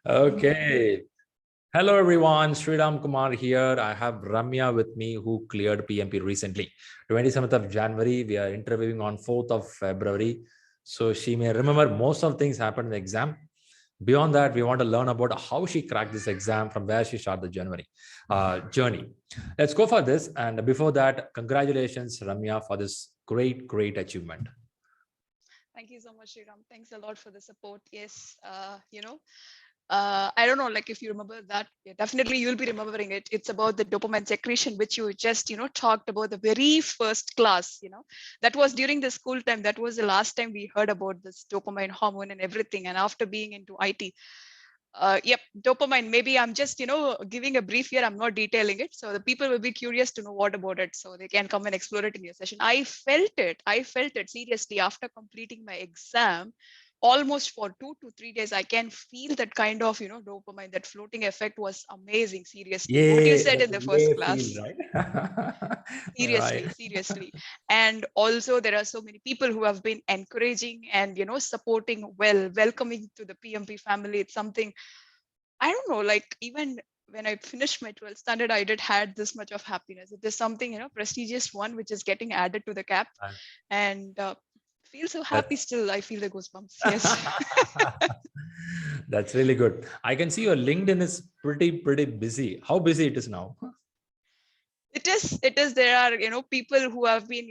Okay. Hello everyone, Sriram Kumar here. I have Ramya with me who cleared PMP recently. 27th of January, we are interviewing on 4th of February. So she may remember most of things happened in the exam. Beyond that, we want to learn about how she cracked this exam, from where she started the journey. Let's go for this. And before that, congratulations, Ramya, for this great achievement. Thank you so much, Sriram. Thanks a lot for the support. Yes, I don't know, like if you remember that, yeah, definitely you'll be remembering it. It's about the dopamine secretion, which you just, talked about the very first class, that was during the school time. That was the last time we heard about this dopamine hormone and everything. And after being into IT, yep, dopamine. Maybe I'm just, giving a brief here. I'm not detailing it. So the people will be curious to know what about it. So they can come and explore it in your session. I felt it seriously after completing my exam. Almost for 2 to 3 days, I can feel that kind of, dopamine, that floating effect was amazing. Seriously, what you Yeah, said that's in a the first feel, class. right? Seriously, Right. seriously. And also there are so many people who have been encouraging and, supporting, welcoming to the PMP family. It's something, I don't know, like even when I finished my 12th standard, I did had this much of happiness. It is something, prestigious one, which is getting added to the cap, and feel so That, happy still. I feel the goosebumps. Yes. that's really good. I can see your LinkedIn is pretty busy. How busy it is now? It is there are people who have been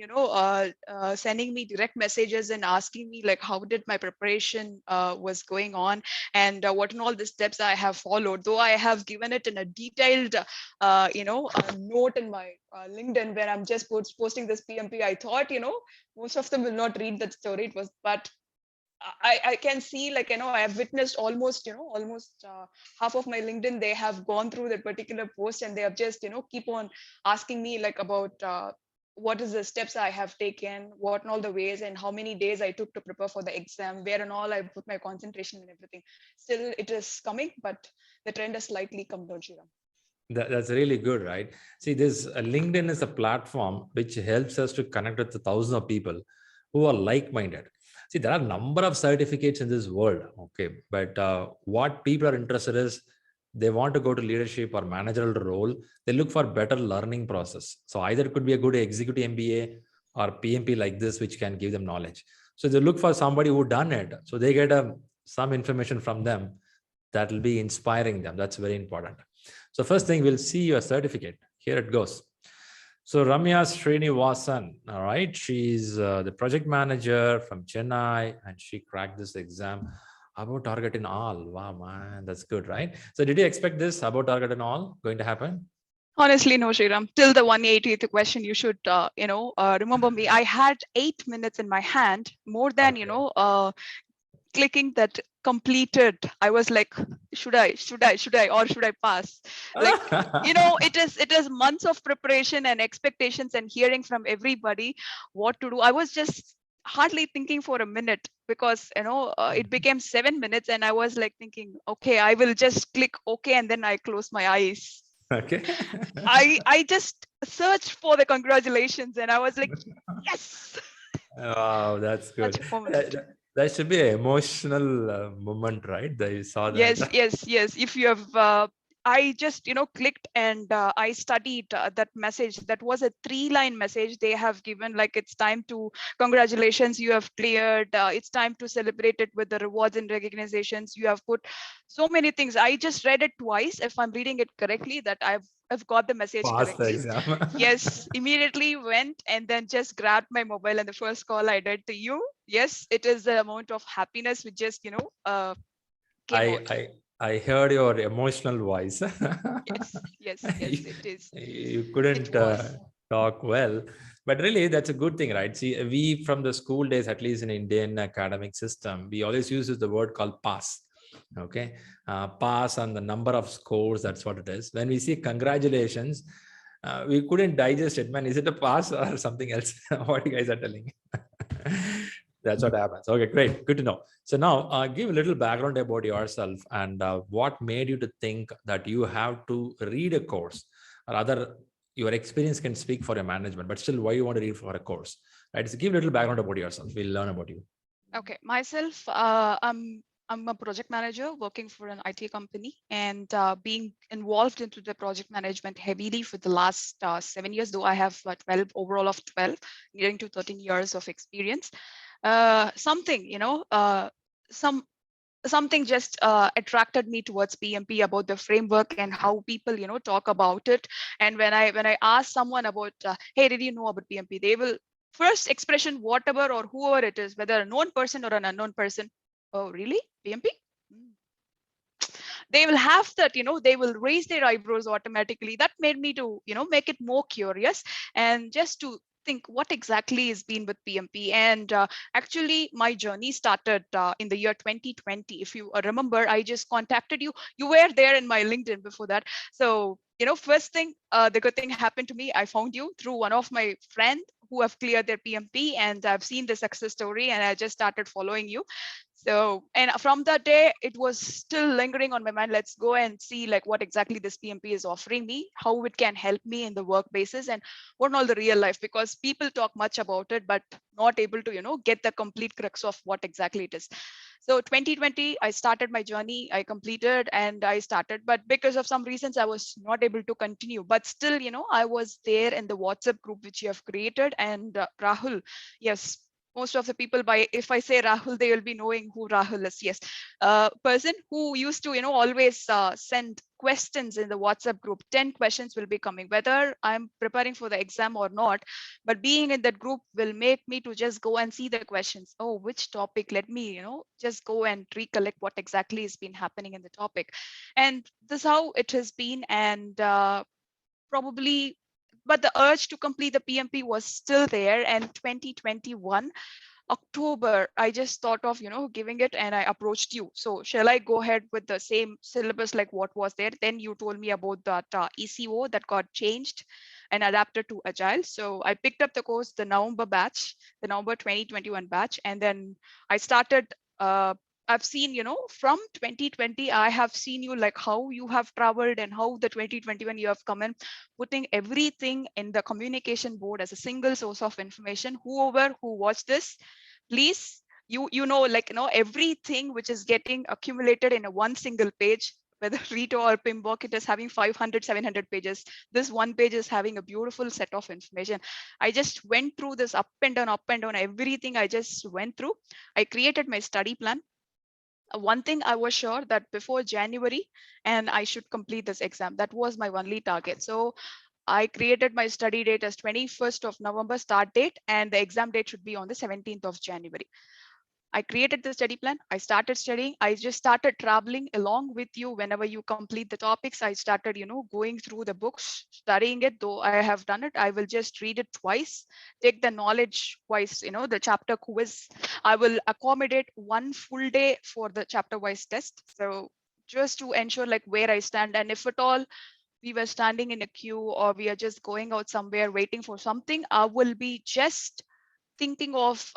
sending me direct messages and asking me like how did my preparation was going on, and what and all the steps I have followed, though I have given it in a detailed note in my LinkedIn where I'm just posting this PMP. I thought most of them will not read that story. It was, but I can see, like, I have witnessed almost, half of my LinkedIn, they have gone through that particular post and they have just, keep on asking me like about what is the steps I have taken, what and all the ways, and how many days I took to prepare for the exam, where and all I put my concentration and everything. Still, it is coming, but the trend has slightly come down, Shriram. That's really good, right? See, this LinkedIn is a platform which helps us to connect with thousands of people who are like-minded. See, there are a number of certificates in this world, okay, but what people are interested is they want to go to leadership or managerial role. They look for better learning process. So either it could be a good executive MBA or PMP like this, which can give them knowledge. So they look for somebody who done it. So they get some information from them that will be inspiring them. That's very important. So first thing, we'll see your certificate. Here it goes. So Ramya Srinivasan, all right, she's the project manager from Chennai, and she cracked this exam about target in all. Wow, man, that's good, right? So did you expect this about target in all going to happen? Honestly, no, Shriram. Till the 180th question, you should, remember me. I had 8 minutes in my hand, more than, Okay. clicking that completed. I was like, should I, or should I pass? Like, it is months of preparation and expectations and hearing from everybody what to do. I was just hardly thinking for a minute because it became 7 minutes and I was like thinking, okay, I will just click okay, and then I close my eyes. Okay. I just searched for the congratulations and I was like, yes. Wow, that's Such good. a moment. That should be an emotional moment, right? That you saw that. Yes. If you have, I just clicked and I studied that message. That was a 3-line message they have given. Like, it's time to congratulations, you have cleared. It's time to celebrate it with the rewards and recognitions. You have put so many things. I just read it twice. If I'm reading it correctly, that I've got the message Pass the correctly. exam. Yes, immediately went and then just grabbed my mobile, and the first call I did to you. Yes, it is the amount of happiness which just came I out. I I heard your emotional voice. Yes, you, it is. you It couldn't was. talk well, but really that's a good thing, right? See, we from the school days, at least in Indian academic system, we always use the word called pass. Okay, pass on the number of scores. That's what it is. When we see congratulations, we couldn't digest it. Man, is it a pass or something else? What you guys are telling? That's what happens. Okay, great. Good to know. So now give a little background about yourself and what made you to think that you have to read a course, or rather your experience can speak for your management, but still why you want to read for a course, right? So give a little background about yourself. We'll learn about you. Okay, myself, I'm a project manager working for an IT company, and being involved into the project management heavily for the last 7 years, though I have 12 overall of 12, nearing to 13 years of experience. Something, some something just attracted me towards PMP about the framework and how people, talk about it. And when I ask someone about, hey, did you know about PMP? They will first expression, whatever or whoever it is, whether a known person or an unknown person. Oh, really? PMP? They will have that, they will raise their eyebrows automatically. That made me to, make it more curious, and just to think what exactly has been with PMP. And actually my journey started in the year 2020. If you remember, I just contacted you. You were there in my LinkedIn before that. So, first thing, the good thing happened to me. I found you through one of my friend who have cleared their PMP, and I've seen the success story, and I just started following you. So, and from that day, it was still lingering on my mind. Let's go and see like what exactly this PMP is offering me, how it can help me in the work basis, and what all the real life, because people talk much about it, but not able to, get the complete crux of what exactly it is. So 2020, I started my journey, I completed and I started, but because of some reasons, I was not able to continue. But still, I was there in the WhatsApp group which you have created. And Rahul, yes, most of the people, by if I say Rahul, they will be knowing who Rahul is. Yes, person who used to, always send questions in the WhatsApp group. 10 questions will be coming, whether I'm preparing for the exam or not. But being in that group will make me to just go and see the questions. Oh, which topic? Let me, just go and recollect what exactly has been happening in the topic. And this is how it has been. And probably, but the urge to complete the PMP was still there. And 2021 October, I just thought of, giving it, and I approached you. So shall I go ahead with the same syllabus like what was there? Then you told me about that ECO that got changed and adapted to Agile. So I picked up the course, the November batch, the November 2021 batch. And then I started, I've seen, from 2020, I have seen you like how you have traveled and how the 2021 you have come in, putting everything in the communication board as a single source of information. Whoever who watched this, please, like, everything which is getting accumulated in a one single page, whether Rito or Pimbok, it is having 500, 700 pages. This one page is having a beautiful set of information. I just went through this up and down, everything I just went through. I created my study plan. One thing I was sure that before January, and I should complete this exam. That was my only target. So I created my study date as 21st of November start date, and the exam date should be on the 17th of January. I created the study plan. I started studying. I just started traveling along with you. Whenever you complete the topics, I started, going through the books, studying it. Though I have done it, I will just read it twice, take the knowledge wise, the chapter quiz. I will accommodate one full day for the chapter wise test. So just to ensure like where I stand, and if at all we were standing in a queue or we are just going out somewhere waiting for something, I will be just thinking of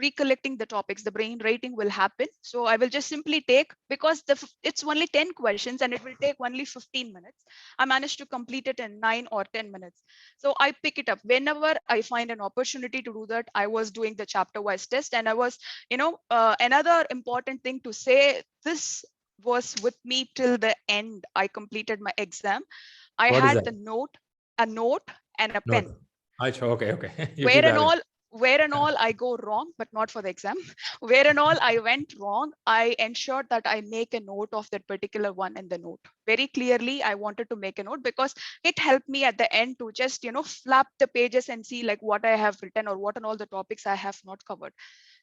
recollecting the topics. The brain rating will happen. So I will just simply take, because it's only 10 questions and it will take only 15 minutes. I managed to complete it in 9 or 10 minutes. So I pick it up whenever I find an opportunity to do that. I was doing the chapter wise test, and I was, another important thing to say, this was with me till the end. I completed my exam. I What is had that? the note, a note and a Note. pen. Okay, okay. You where keep and having. all where and all I go wrong, but not for the exam. Where and all I went wrong, I ensured that I make a note of that particular one in the note. Very clearly, I wanted to make a note because it helped me at the end to just, flap the pages and see like what I have written or what and all the topics I have not covered.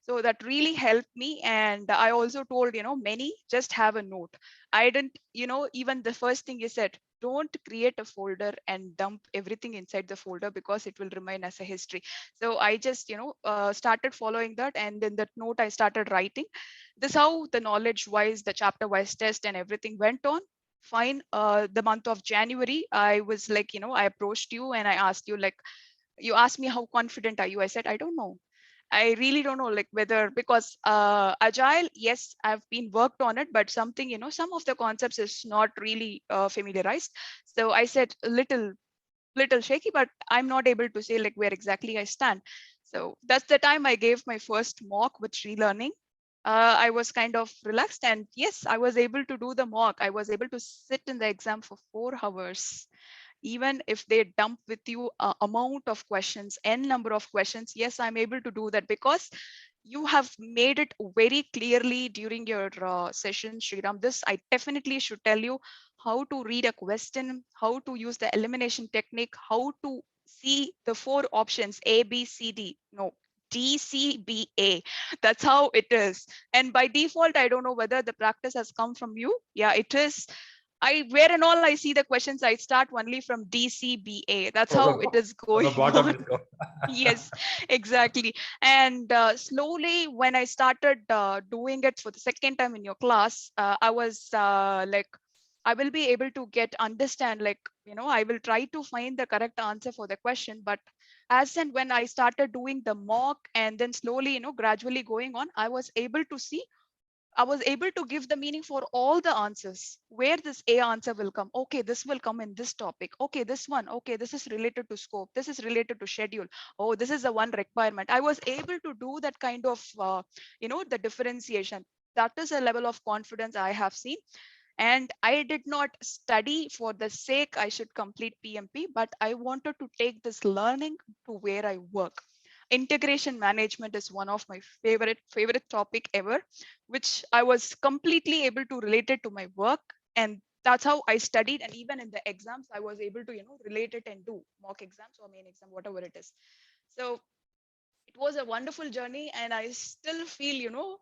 So that really helped me. And I also told, many just have a note. I didn't, even the first thing you said, don't create a folder and dump everything inside the folder because it will remain as a history. So I just, started following that. And in that note, I started writing. This how the knowledge wise, the chapter wise test and everything went on. Fine. The month of January, I was like, I approached you and I asked you, like, you asked me how confident are you? I said, I don't know. I really don't know, like whether, because Agile, yes, I've been worked on it, but something, some of the concepts is not really familiarized. So I said a little shaky, but I'm not able to say like where exactly I stand. So that's the time I gave my first mock with ShriLearning. I was kind of relaxed, and yes, I was able to do the mock. I was able to sit in the exam for 4 hours. Even if they dump with you a amount of questions, n number of questions, yes, I'm able to do that because you have made it very clearly during your session, Sriram. This I definitely should tell you how to read a question, how to use the elimination technique, how to see the 4 options A, B, C, D. No, D, C, B, A. That's how it is. And by default, I don't know whether the practice has come from you. Yeah, it is. Where and all I see the questions, I start only from DCBA. That's how it is From the going bottom, on. let's go. Yes, exactly. And slowly, when I started doing it for the second time in your class, I was like, I will be able to understand, like, I will try to find the correct answer for the question. But as and when I started doing the mock and then slowly, gradually going on, I was able to give the meaning for all the answers. Where this A answer will come. Okay, this will come in this topic. Okay, this one. Okay, this is related to scope. This is related to schedule. Oh, this is the one requirement. I was able to do that kind of, the differentiation. That is a level of confidence I have seen. And I did not study for the sake I should complete PMP, but I wanted to take this learning to where I work. Integration management is one of my favorite topic ever, which I was completely able to relate it to my work. And that's how I studied. And even in the exams, I was able to, relate it and do mock exams or main exam, whatever it is. So it was a wonderful journey. And I still feel,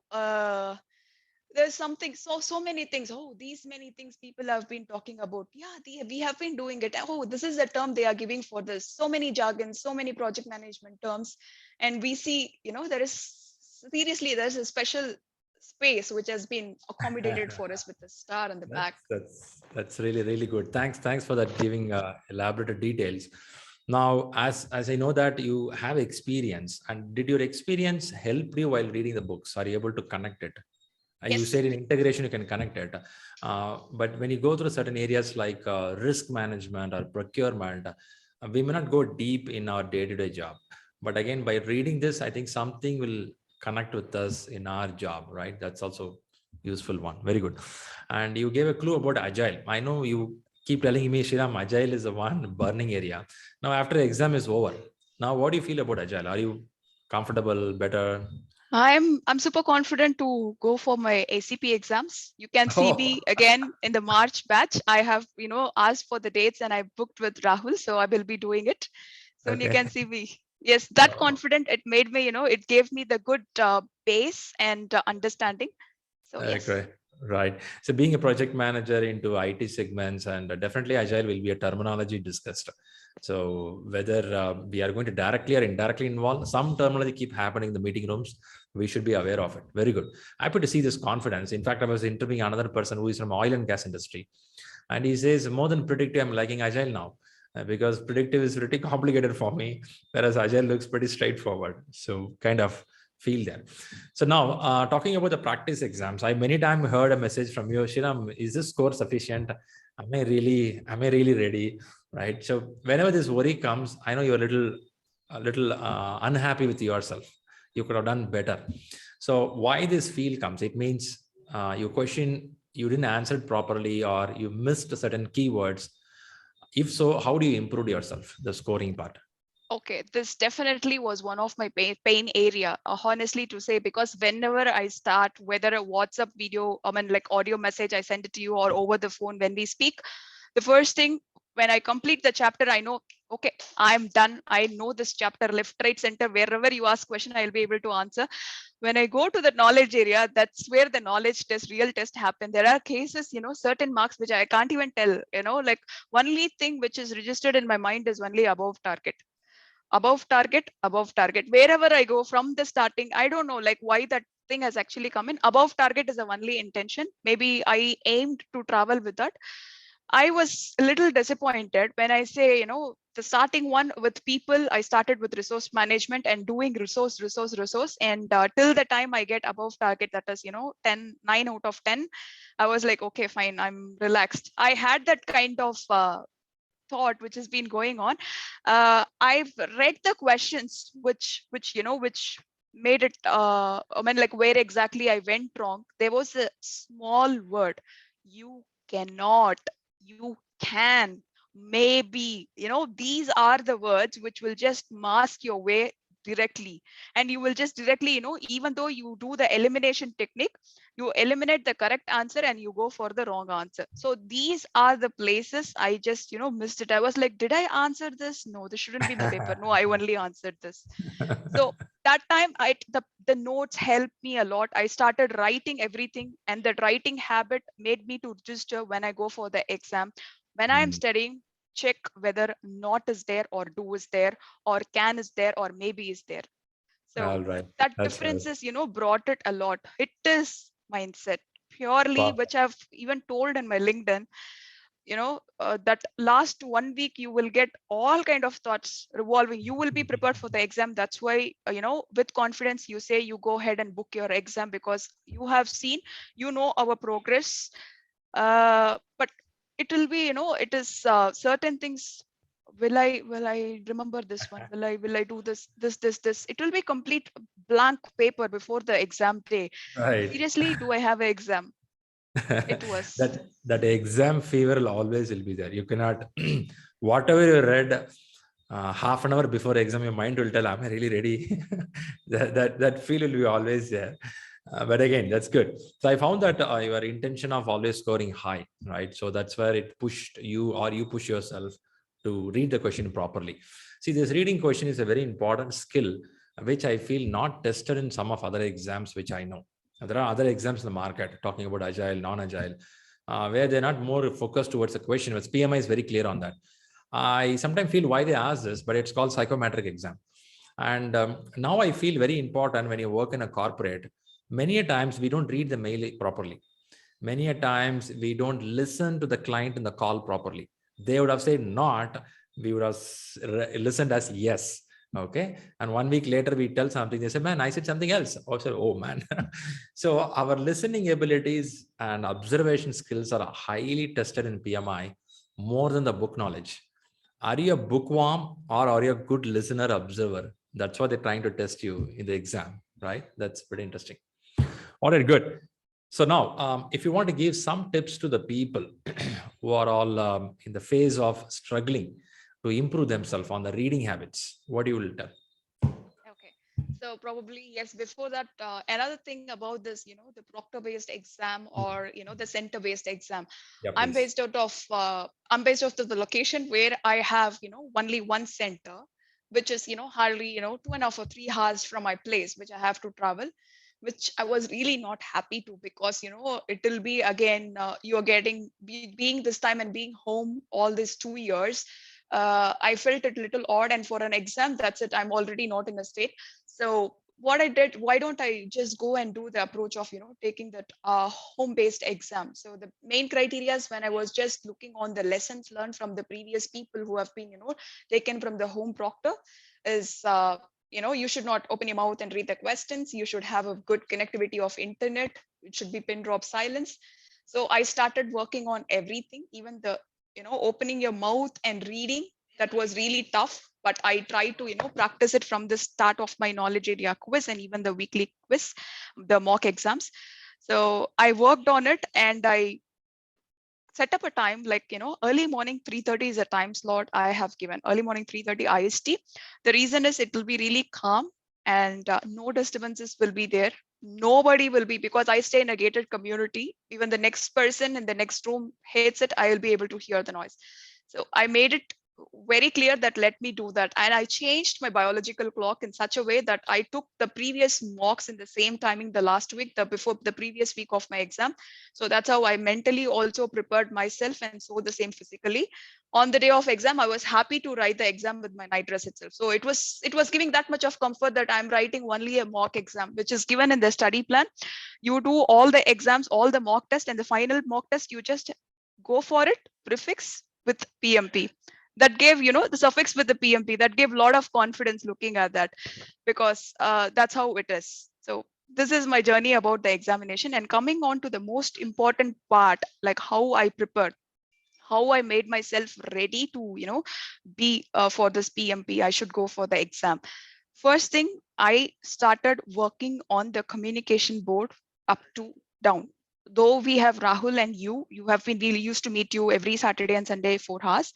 there's something, so many things. Oh, these many things people have been talking about. Yeah, we have been doing it. Oh, this is the term they are giving for this. So many jargons, so many project management terms. And we see, there's a special space which has been accommodated for us with the star on the back. That's really good. Thanks for that, giving elaborate details. Now, as I know that you have experience, and did your experience help you while reading the books? Are you able to connect it? You Yes. said in integration you can connect it, but when you go through certain areas like risk management or procurement, we may not go deep in our day-to-day job. But again, by reading this, I think something will connect with us in our job, right? That's also useful one. Very good. And you gave a clue about agile. I know you keep telling me, Shriram, agile is the one burning area. Now, after the exam is over, now what do you feel about agile? Are you comfortable, better? I'm super confident to go for my ACP exams. You can see Oh, me again in the March batch. I have, asked for the dates and I booked with Rahul, so I will be doing it. Soon you okay. can see me. Yes, that confident. It made me, it gave me the good base and understanding. So yes. Okay, right. So being a project manager into IT segments, and definitely agile will be a terminology discussed. So whether we are going to directly or indirectly involve, some terminology keep happening in the meeting rooms. We should be aware of it. Very good. Happy to see this confidence. In fact, I was interviewing another person who is from oil and gas industry, and he says more than predictive, I'm liking agile now. Because predictive is pretty complicated for me, whereas agile looks pretty straightforward. So kind of feel that. So now, talking about the practice exams, I many times heard a message from you, Shriram, is this score sufficient? Am I really ready? Right. So whenever this worry comes, I know you're a little unhappy with yourself. You could have done better. So why this feel comes? It means your question you didn't answer it properly, or you missed certain keywords. If so, how do you improve yourself? The scoring part. Okay, this definitely was one of my pain area, honestly to say, because whenever I start, whether a WhatsApp video, like audio message, I send it to you, or over the phone when we speak, the first thing when I complete the chapter, I know, okay, I'm done. I know this chapter left, right, center, wherever you ask question, I'll be able to answer. When I go to the knowledge area, that's where the knowledge test, real test happen. There are cases, certain marks which I can't even tell, like only thing which is registered in my mind is only above target. Wherever I go from the starting, I don't know like why that thing has actually come in. Above target is the only intention. Maybe I aimed to travel with that. I was a little disappointed when I say, the starting one with people, I started with resource management and doing resource. And till the time I get above target, that is, 9 out of 10, I was like, okay, fine, I'm relaxed. I had that kind of thought which has been going on. I've read the questions which made it, I mean, like where exactly I went wrong, there was a small word. You cannot, you can, maybe, these are the words which will just mask your way directly. And you will just directly, even though you do the elimination technique, you eliminate the correct answer and you go for the wrong answer. So these are the places I just, missed it. I was like, did I answer this? No, this shouldn't be in the paper. No, I only answered this. So that time the notes helped me a lot. I started writing everything, and that writing habit made me to register when I go for the exam. When I am Mm, studying, check whether not is there or do is there or can is there or maybe is there. all So right. that That's difference is, brought it a lot. It is mindset purely, perfect. which I've even told in my LinkedIn. That last 1 week you will get all kind of thoughts revolving. You will be prepared for the exam. That's why, with confidence you say you go ahead and book your exam, because you have seen, our progress. But it will be, it is certain things. Will I remember this one? Will I do this? It will be complete blank paper before the exam day. Right. Seriously, do I have an exam? It was. That exam fever will always will be there. You cannot whatever you read half an hour before exam, your mind will tell, "Am I really ready?" that feel will be always there. But again, that's good. So I found that your intention of always scoring high, right? So that's where it pushed you, or you push yourself to read the question properly. See, this reading question is a very important skill, which I feel not tested in some of other exams, which I know. There are other exams in the market talking about agile, non-agile, where they're not more focused towards the question. But PMI is very clear on that. I sometimes feel why they ask this, but it's called psychometric exam. And now I feel very important when you work in a corporate. Many a times we don't read the mail properly. Many a times we don't listen to the client in the call properly. They would have said not, we would have listened as yes. Okay. And 1 week later, we tell something. They say, man, I said something else. Or say, oh man. So our listening abilities and observation skills are highly tested in PMI more than the book knowledge. Are you a bookworm or are you a good listener observer? That's what they're trying to test you in the exam, right? That's pretty interesting. All right, good. So now, if you want to give some tips to the people who are all in the phase of struggling to improve themselves on the reading habits, what do you will tell? Okay. So probably, yes, before that, another thing about this, the proctor-based exam, or, the center-based exam. Yeah, I'm please. based out of, the location where I have, only one center, which is, hardly, 2.5 or 3 hours from my place, which I have to travel, which I was really not happy to, because, it will be again, you're being this time and being home all these 2 years. I felt it little odd, and for an exam, that's it. I'm already not in a state. So what I did, why don't I just go and do the approach of, taking that home-based exam? So the main criteria is, when I was just looking on the lessons learned from the previous people who have been, taken from the home proctor, is you should not open your mouth and read the questions. You should have a good connectivity of internet. It should be pin drop silence. So I started working on everything, even the opening your mouth and reading. That was really tough, but I try to practice it from the start of my knowledge area quiz, and even the weekly quiz, the mock exams. So I worked on it, and I set up a time, like early morning 3:30 is a time slot I have given. Early morning 3:30 IST. The reason is, it will be really calm, and no disturbances will be there. Nobody will be, because I stay in a gated community. Even the next person in the next room hates it, I will be able to hear the noise. So I made it very clear that let me do that. And I changed my biological clock in such a way that I took the previous mocks in the same timing, the last week, before the previous week of my exam. So that's how I mentally also prepared myself, and so the same physically. On the day of exam, I was happy to write the exam with my night dress itself. So it was giving that much of comfort that I'm writing only a mock exam, which is given in the study plan. You do all the exams, all the mock test, and the final mock test, you just go for it, prefix with PMP. That gave, the suffix with the PMP, that gave a lot of confidence looking at that, because that's how it is. So this is my journey about the examination. And coming on to the most important part, like how I prepared, how I made myself ready to, be for this PMP, I should go for the exam. First thing, I started working on the communication board up to down. Though we have Rahul and you have been really used to meet you every Saturday and Sunday 4 hours.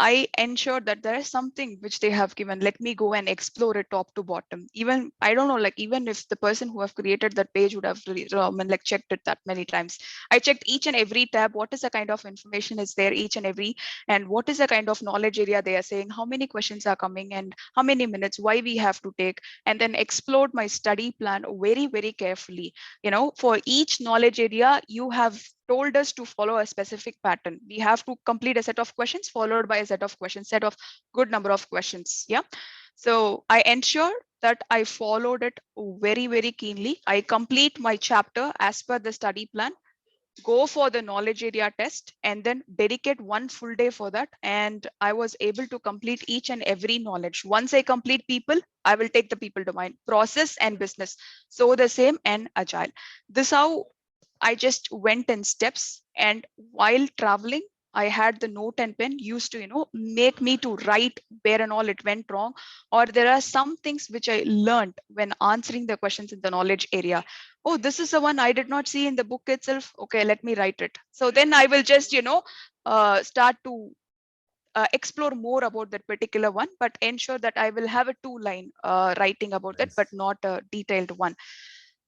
I ensure that there is something which they have given. Let me go and explore it top to bottom. Even I don't know, like even if the person who have created that page would have like checked it that many times. I checked each and every tab. What is the kind of information is there each and every, and what is the kind of knowledge area they are saying, how many questions are coming and how many minutes, why we have to take, and then explored my study plan very, very carefully. For each knowledge area, you have told us to follow a specific pattern. We have to complete a set of questions followed by a set of questions, set of good number of questions. Yeah. So I ensure that I followed it very, very keenly. I complete my chapter as per the study plan, go for the knowledge area test, and then dedicate one full day for that. And I was able to complete each and every knowledge. Once I complete people, I will take the people domain, process and business. So the same and agile. This how I just went in steps, and while traveling, I had the note and pen used to, make me to write where and all it went wrong, or there are some things which I learned when answering the questions in the knowledge area. Oh, this is the one I did not see in the book itself. Okay, let me write it. So then I will just, start to explore more about that particular one, but ensure that I will have a 2-line writing about that, but Nice. not a detailed one.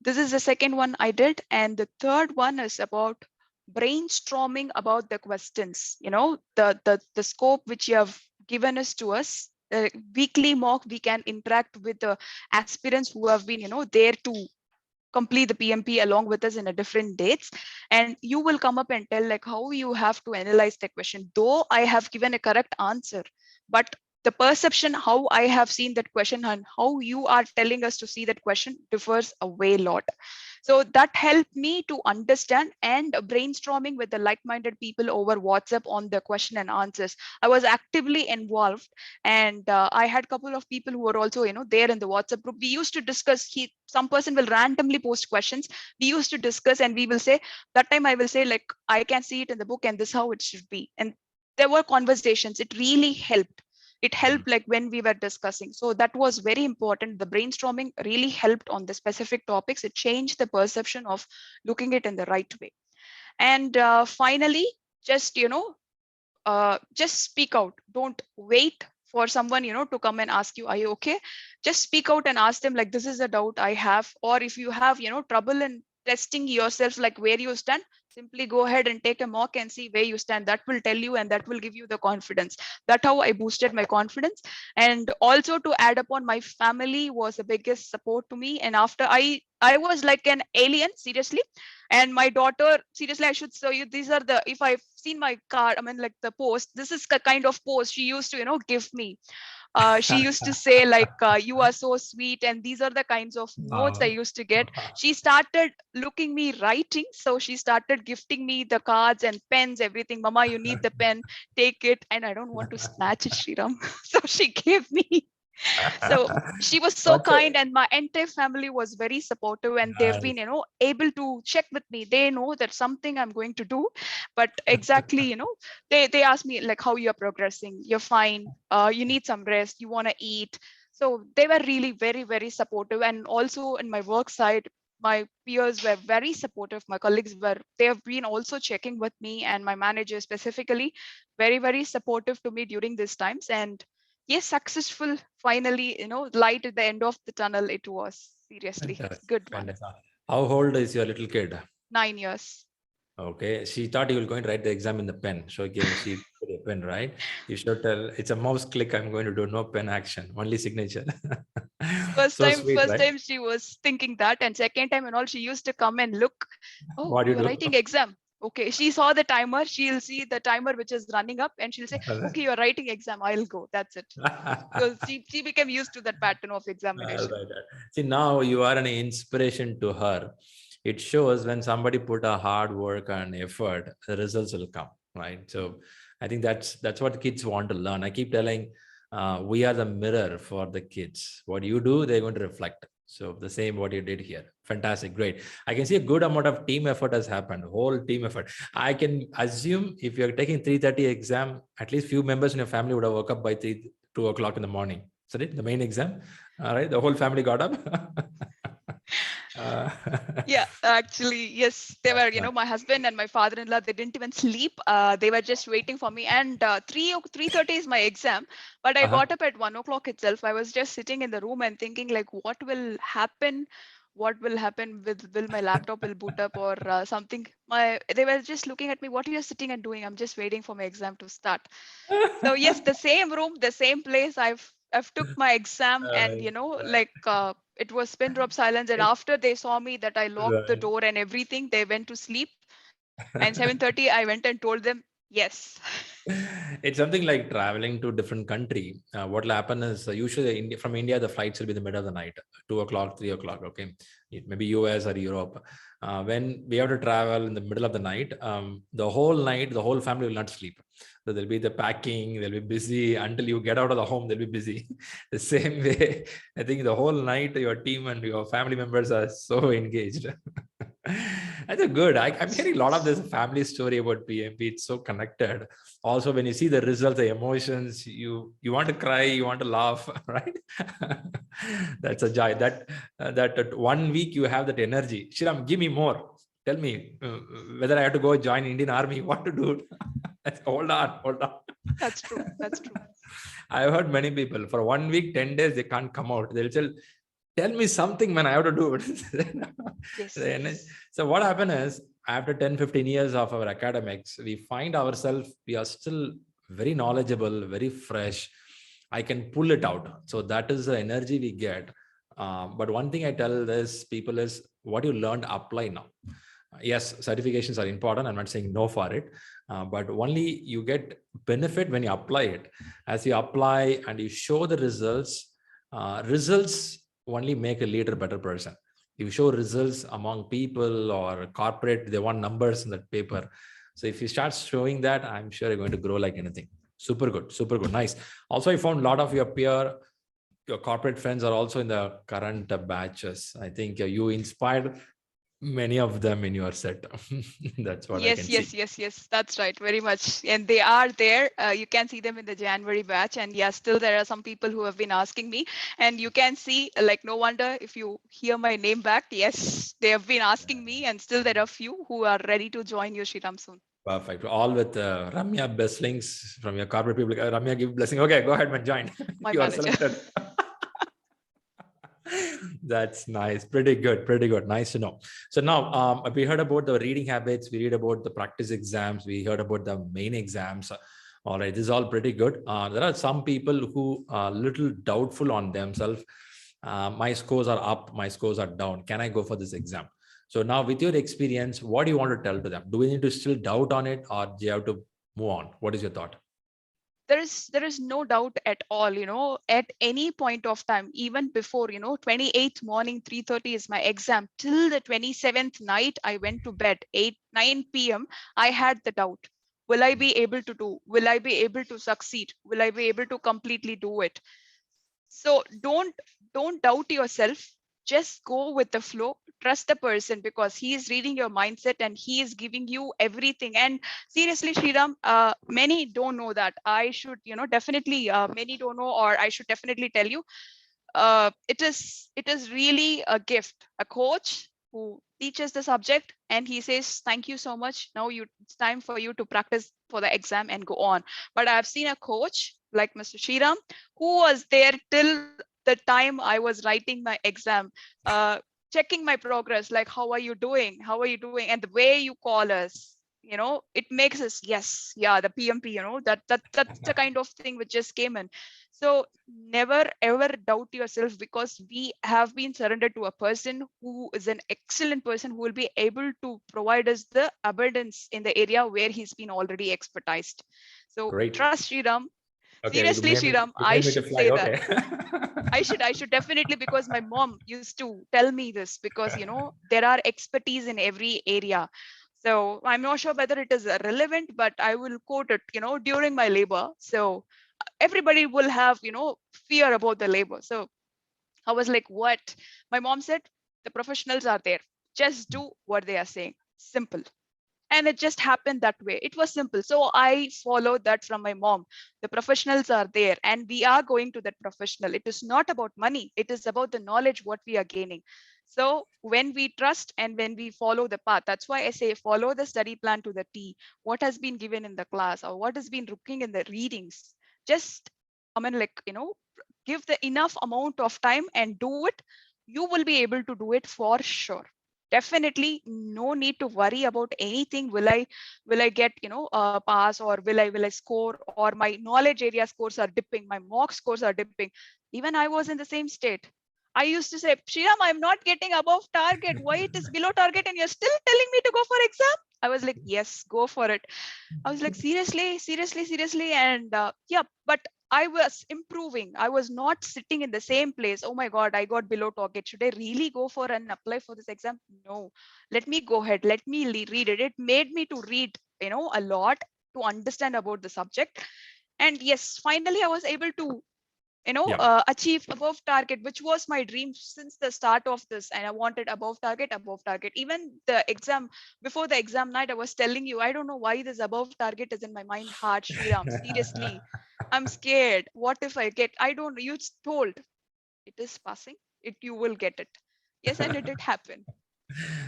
This is the second one I did. And the third one is about brainstorming about the questions, the scope which you have given us to us. Weekly mock, we can interact with the aspirants who have been, there to complete the PMP along with us in a different dates. And you will come up and tell like how you have to analyze the question. Though I have given a correct answer, but the perception, how I have seen that question and how you are telling us to see that question differs a way lot. So that helped me to understand, and brainstorming with the like-minded people over WhatsApp on the question and answers. I was actively involved, and I had a couple of people who were also, there in the WhatsApp group. We used to discuss. Some person will randomly post questions. We used to discuss, and we will say that time I will say like I can see it in the book, and this is how it should be. And there were conversations. It really helped. It Mm. helped like when we were discussing. So that was very important. The brainstorming really helped on the specific topics. It changed the perception of looking it in the right way. And finally, just just speak out. Don't wait for someone to come and ask you, are you okay? Just speak out and ask them like, this is a doubt I have. Or if you have trouble in testing yourself, like where you stand, simply go ahead and take a mock and see where you stand. That will tell you, and that will give you the confidence. That's how I boosted my confidence. And also to add upon, my family was the biggest support to me. And after I was like an alien, seriously. And my daughter, seriously, I should show you, these are the, if I've seen my card, I mean like the post, this is the kind of post she used to give me. She used to say like, you are so sweet, and these are the kinds of notes I Wow. used to get. She started looking me writing, so she started gifting me the cards and pens, everything. Mama, you need the pen, take it. And I don't want to snatch it, Sriram. So she gave me. So she was so That's kind, a and my entire family was very supportive, and they've been nice. able to check with me. They know that something I'm going to do. But exactly, they ask me like, how you're progressing, you're fine, you need some rest, you want to eat. So they were really very, very supportive. And also in my work side, my peers were very supportive. My colleagues were, they have been also checking with me, and my manager specifically, very, very supportive to me during these times. And yes, successful, finally, light at the end of the tunnel it was. Seriously, Fantastic. good one. Fantastic. How old is your little kid? 9 years. Okay, she thought you were going to write the exam in the pen. So she gave a pen, right? You should tell it's a mouse click. I'm going to do no pen action, only signature. First So time, sweet, first right? time she was thinking that, and second time and all, she used to come and look. Oh, What do you you're do? writing exam. Okay, she saw the timer. She'll see the timer which is running up, and she'll say, "Okay, you're writing exam. I'll go." That's it. So she became used to that pattern of examination. Right. See, now you are an inspiration to her. It shows when somebody put a hard work and effort, the results will come, right? So I think that's what kids want to learn. I keep telling, we are the mirror for the kids. What you do, they're going to reflect. So the same what you did here. Fantastic, great. I can see a good amount of team effort has happened, whole team effort. I can assume if you're taking 3:30 exam, at least few members in your family would have woke up by 2 o'clock in the morning. Sorry, the main exam. All right, the whole family got up. uh, Yeah, actually, yes, they were, that's my husband and my father-in-law, they didn't even sleep. They were just waiting for me. And 3:30 is my exam, but I uh-huh. got up at 1 o'clock itself. I was just sitting in the room and thinking like, what will happen? What will happen with, will my laptop will boot up or something? They were just looking at me, what are you sitting and doing? I'm just waiting for my exam to start. So yes, the same room, the same place. I've took my exam, and like it was pin drop silence. And after they saw me that I locked the Right. door and everything, they went to sleep. And 7:30, I went and told them yes. It's something like traveling to different country. What will happen is usually from India, the flights will be in the middle of the night, 2 o'clock, 3 o'clock. Okay, maybe US or Europe. When we have to travel in the middle of the night, the whole night, the whole family will not sleep. So there'll be the packing, they'll be busy until you get out of the home, they'll be busy. The same way, I think the whole night, your team and your family members are so engaged. That's a good. I'm hearing a lot of this family story about PMP. It's so connected. Also, when you see the results, the emotions, you want to cry, you want to laugh, right? That's a joy. That 1 week you have that energy. Shriram, give me more. Tell me whether I have to go join Indian Army. What to do? Hold on, hold on. That's true. That's true. I've heard many people for 1 week, 10 days, they can't come out. They'll tell me something, man, I have to do it. Yes, Then, yes. so what happened is after 10, 15 years of our academics, we find ourselves, we are still very knowledgeable, very fresh. I can pull it out. So that is the energy we get. But one thing I tell this people is what you learned, apply now. Yes, certifications are important. I'm not saying no for it, but only you get benefit when you apply it. As you apply and you show the results, results only make a leader better person. If you show results among people or corporate, they want numbers in that paper. So if you start showing that, I'm sure you're going to grow like anything. Super good, super good, nice. Also, I found a lot of your corporate friends are also in the current batches. I think you inspired many of them in your set. That's what I Yes, can see. yes, yes, yes. That's right. Very much. And they are there. You can see them in the January batch. And yeah, still there are some people who have been asking me. And you can see, like, no wonder if you hear my name back. Yes, they have been asking me. And still there are few who are ready to join you, Sriram, soon. Perfect. All with Ramya blessings from your corporate people. Ramya, give blessing. Okay, go ahead and join. My You are manager. selected. That's nice. Pretty good. Pretty good. Nice to know. So now we heard about the reading habits. We read about the practice exams. We heard about the main exams. All right. This is all pretty good. There are some people who are little doubtful on themselves. My scores are up. My scores are down. Can I go for this exam? So now with your experience, what do you want to tell to them? Do we need to still doubt on it or do you have to move on? What is your thought? There is no doubt at all, at any point of time, even before, 28th morning, 3:30 is my exam, till the 27th night I went to bed, 9 p.m. I had the doubt, will I be able to do, will I be able to succeed, will I be able to completely do it? So don't doubt yourself, just go with the flow, trust the person, because he is reading your mindset and he is giving you everything. And seriously, Sriram, many don't know that. I should, definitely, many don't know, or I should definitely tell you, it is really a gift, a coach who teaches the subject and he says thank you so much, now it's time for you to practice for the exam and go on. But I've seen a coach like Mr. Shriram who was there till the time I was writing my exam, uh, checking my progress, like how are you doing, how are you doing, and the way you call us, it makes us, yes, yeah, the PMP, that's the kind of thing which just came in. So never ever doubt yourself, because we have been surrendered to a person who is an excellent person who will be able to provide us the abundance in the area where he's been already expertised. So Great. trust Sriram. Okay. Seriously, Sriram, You I made me to should fly. say that. Okay. I should definitely, because my mom used to tell me this, because there are expertise in every area. So I'm not sure whether it is relevant, but I will quote it, during my labor. So everybody will have, fear about the labor. So I was like, what? My mom said, the professionals are there. Just do what they are saying. Simple. And it just happened that way. It was simple. So I followed that from my mom. The professionals are there and we are going to that professional. It is not about money. It is about the knowledge what we are gaining. So when we trust and when we follow the path, that's why I say follow the study plan to the T. What has been given in the class or what has been looking in the readings. Just, give the enough amount of time and do it. You will be able to do it for sure. Definitely no need to worry about anything. Will I get, pass, or will I score, or my knowledge area scores are dipping, my mock scores are dipping. Even I was in the same state. I used to say, Shriram, I'm not getting above target. Why it is below target and you're still telling me to go for exam? I was like, yes, go for it. I was like, seriously, seriously, seriously. And yeah, but I was improving. I was not sitting in the same place. Oh my God, I got below target. Should I really go for and apply for this exam? No, let me go ahead. Let me read it. It made me to read, a lot to understand about the subject. And yes, finally, I was able to achieve above target, which was my dream since the start of this. And I wanted above target. Even the exam, before the exam night, I was telling you, I don't know why this above target is in my mind hard, Shriram. Seriously, I'm scared. What if I get, I don't, you told it is passing, you will get it. Yes, and it did happen.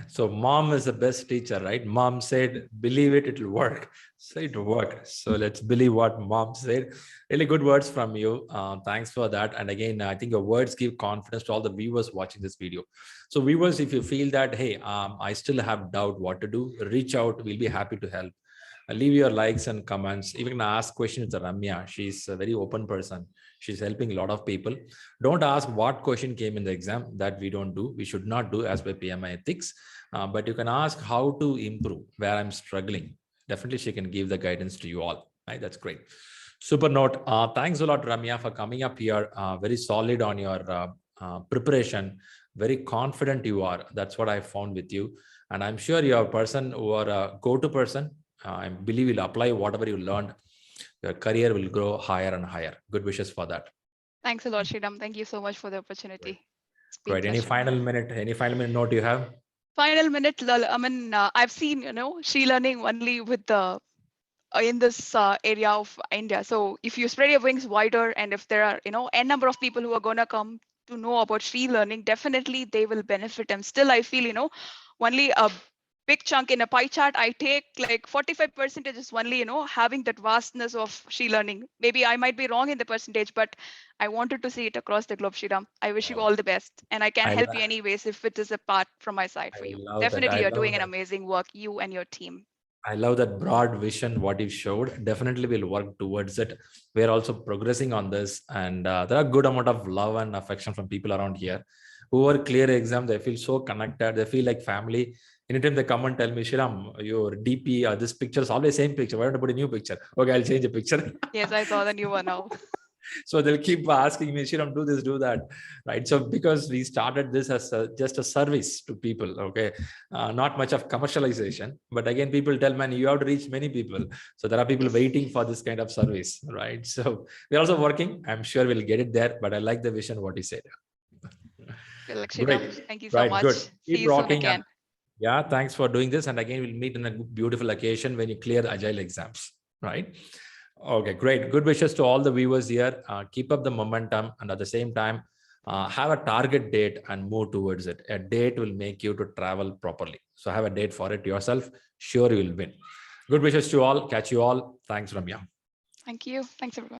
So mom is the best teacher, right? Mom said, believe it, it'll work. So it worked. So let's believe what mom said. Really good words from you. Thanks for that. And again, I think your words give confidence to all the viewers watching this video. So viewers, if you feel that, hey, I still have doubt what to do, reach out. We'll be happy to help. Leave your likes and comments. Even ask questions to Ramya. She's a very open person. She's helping a lot of people. Don't ask what question came in the exam. That we don't do. We should not do as per PMI ethics. But you can ask how to improve, where I'm struggling. Definitely she can give the guidance to you all. Right? That's great. Super note. Thanks a lot, Ramya, for coming up here. Very solid on your preparation. Very confident you are. That's what I found with you. And I'm sure you're a person who are a go-to person. I believe you'll apply whatever you learned. Your career will grow higher and higher. Good wishes for that. Thanks a lot, Shriram. Thank you so much for the Great. opportunity. It's been Great. Any pleasure. final minute? Any final minute note you have? Final minute, I mean, I've seen, ShriLearning only with the in this area of India. So if you spread your wings wider, and if there are, a number of people who are going to come to know about ShriLearning, definitely they will benefit. And still, I feel, only a big chunk in a pie chart, I take like 45% is only, having that vastness of ShriLearning. Maybe I might be wrong in the percentage, but I wanted to see it across the globe, Shriram. I wish you all the best. And I can I, help you anyways if it is a part from my side I for you. love that. Definitely, I you're love doing an that. amazing work, you and your team. I love that broad vision, what you showed. Definitely we'll work towards it. We're also progressing on this. And there are good amount of love and affection from people around here who are clear exam. They feel so connected. They feel like family. Anytime they come and tell me, Shriram, your DP, this picture is always same picture. Why don't you put a new picture? Okay, I'll change the picture. Yes, I saw the new one now. So they'll keep asking me, Shriram, do this, do that, right? So because we started this as just a service to people, okay, not much of commercialization, but again, people tell, man, you have to reach many people. So there are people Yes. waiting for this kind of service, right? So we're also working. I'm sure we'll get it there, but I like the vision, what he said. Lakshidam, Great, thank you so right, good. much. See Keep you soon rocking. And again. yeah, thanks for doing this. And again, we'll meet in a beautiful occasion when you clear Agile exams, right? Okay, great. Good wishes to all the viewers here. Keep up the momentum, and at the same time, have a target date and move towards it. A date will make you to travel properly. So have a date for it yourself. Sure, you will win. Good wishes to all. Catch you all. Thanks, Ramya. Thank you. Thanks, everyone.